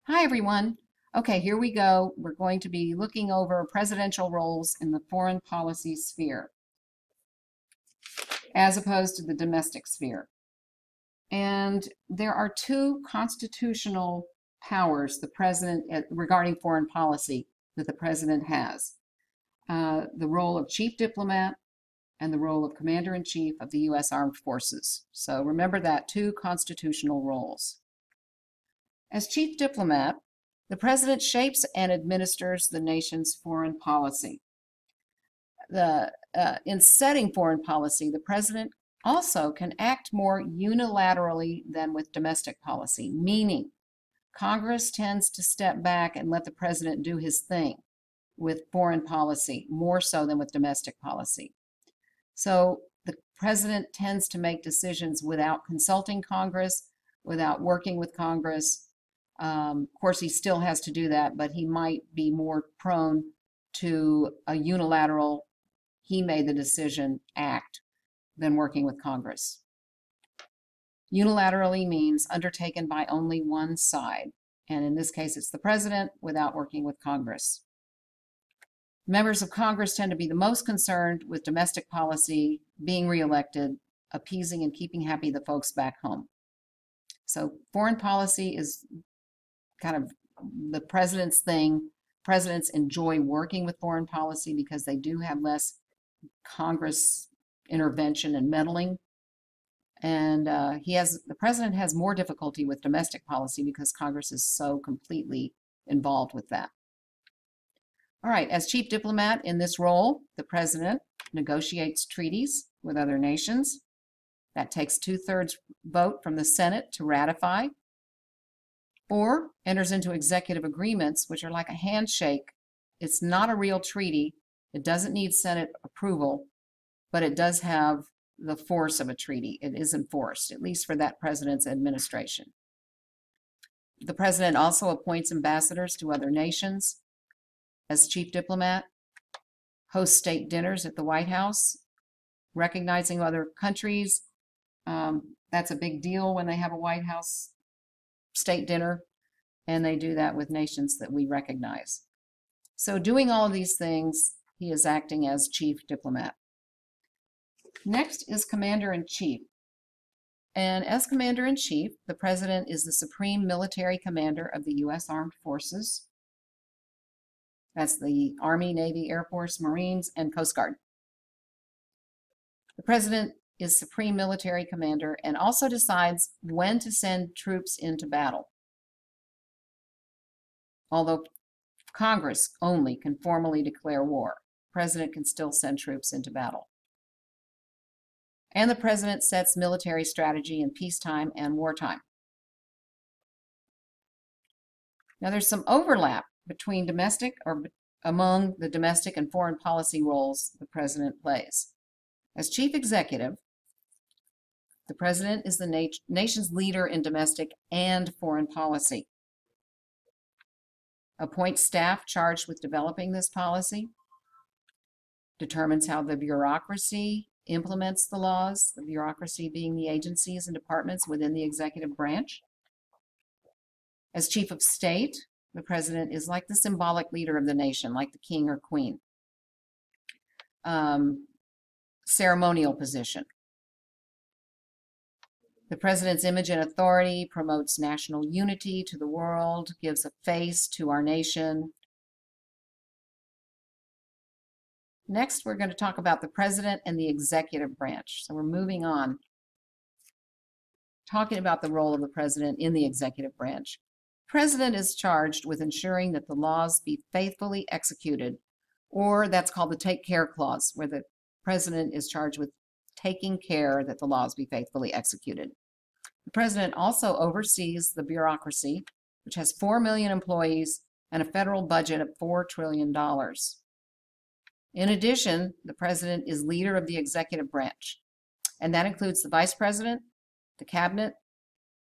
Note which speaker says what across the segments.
Speaker 1: Hi, everyone. Okay, here we go. We're going to be looking over presidential roles in the foreign policy sphere as opposed to the domestic sphere. And there are two constitutional powers the president, regarding foreign policy, that the president has. The role of chief diplomat and the role of commander-in-chief of the U.S. Armed Forces. So remember that, two constitutional roles. As chief diplomat, the president shapes and administers the nation's foreign policy. In setting foreign policy, the president also can act more unilaterally than with domestic policy, meaning Congress tends to step back and let the president do his thing with foreign policy, more so than with domestic policy. So the president tends to make decisions without consulting Congress, without working with Congress. Of course, he still has to do that, but he might be more prone to a unilateral, he made the decision act than working with Congress. Unilaterally means undertaken by only one side, and in this case, it's the president without working with Congress. Members of Congress tend to be the most concerned with domestic policy, being reelected, appeasing and keeping happy the folks back home. So foreign policy is kind of the president's thing. Presidents enjoy working with foreign policy because they do have less Congress intervention and meddling. And the president has more difficulty with domestic policy because Congress is so completely involved with that. All right, as chief diplomat in this role, the president negotiates treaties with other nations. That takes 2/3 vote from the Senate to ratify, or enters into executive agreements, which are like a handshake. It's not a real treaty. It doesn't need Senate approval, but it does have the force of a treaty. It is enforced, at least for that president's administration. The president also appoints ambassadors to other nations as chief diplomat, hosts state dinners at the White House, recognizing other countries. That's a big deal when they have a White House state dinner, and they do that with nations that we recognize. So doing all of these things, he is acting as chief diplomat. Next is commander-in-chief. And as commander-in-chief, the president is the supreme military commander of the U.S. Armed Forces. That's the Army, Navy, Air Force, Marines, and Coast Guard. The president is supreme military commander and also decides when to send troops into battle. Although Congress only can formally declare war, the president can still send troops into battle. And the president sets military strategy in peacetime and wartime. Now there's some overlap between among the domestic and foreign policy roles the president plays. As chief executive, the president is the nation's leader in domestic and foreign policy. Appoints staff charged with developing this policy, determines how the bureaucracy implements the laws, the bureaucracy being the agencies and departments within the executive branch. As chief of state, the president is like the symbolic leader of the nation, like the king or queen. Ceremonial position. The president's image and authority promotes national unity to the world, gives a face to our nation. Next, we're going to talk about the president and the executive branch. So we're moving on, talking about the role of the president in the executive branch. The president is charged with ensuring that the laws be faithfully executed, or that's called the take care clause, where the president is charged with taking care that the laws be faithfully executed. The president also oversees the bureaucracy, which has 4 million employees and a federal budget of $4 trillion. In addition, the president is leader of the executive branch, and that includes the vice president, the cabinet,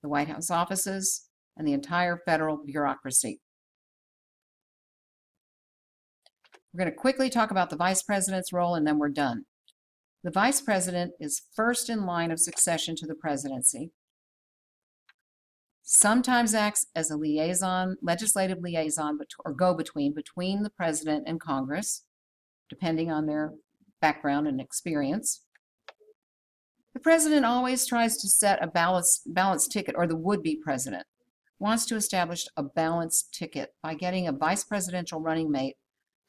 Speaker 1: the White House offices, and the entire federal bureaucracy. We're going to quickly talk about the vice president's role, and then we're done. The vice president is first in line of succession to the presidency. sometimes acts as a liaison, legislative liaison, or go-between between the president and Congress, depending on their background and experience. The president always tries to set a balanced ticket, or the would-be president wants to establish a balanced ticket by getting a vice presidential running mate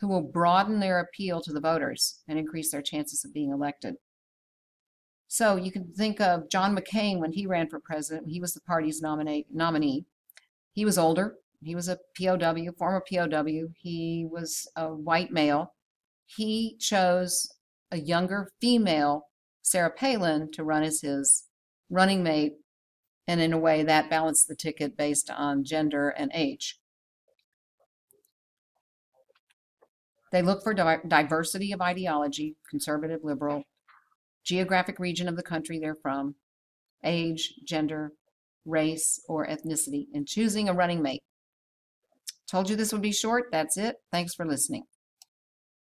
Speaker 1: who will broaden their appeal to the voters and increase their chances of being elected. So you can think of John McCain when he ran for president. He was the party's nominee. He was older. He was a POW, former POW. He was a white male. He chose a younger female, Sarah Palin, to run as his running mate, and in a way that balanced the ticket based on gender and age. They look for diversity of ideology, conservative, liberal, geographic region of the country they're from, age, gender, race, or ethnicity in choosing a running mate. Told you this would be short. That's it. Thanks for listening.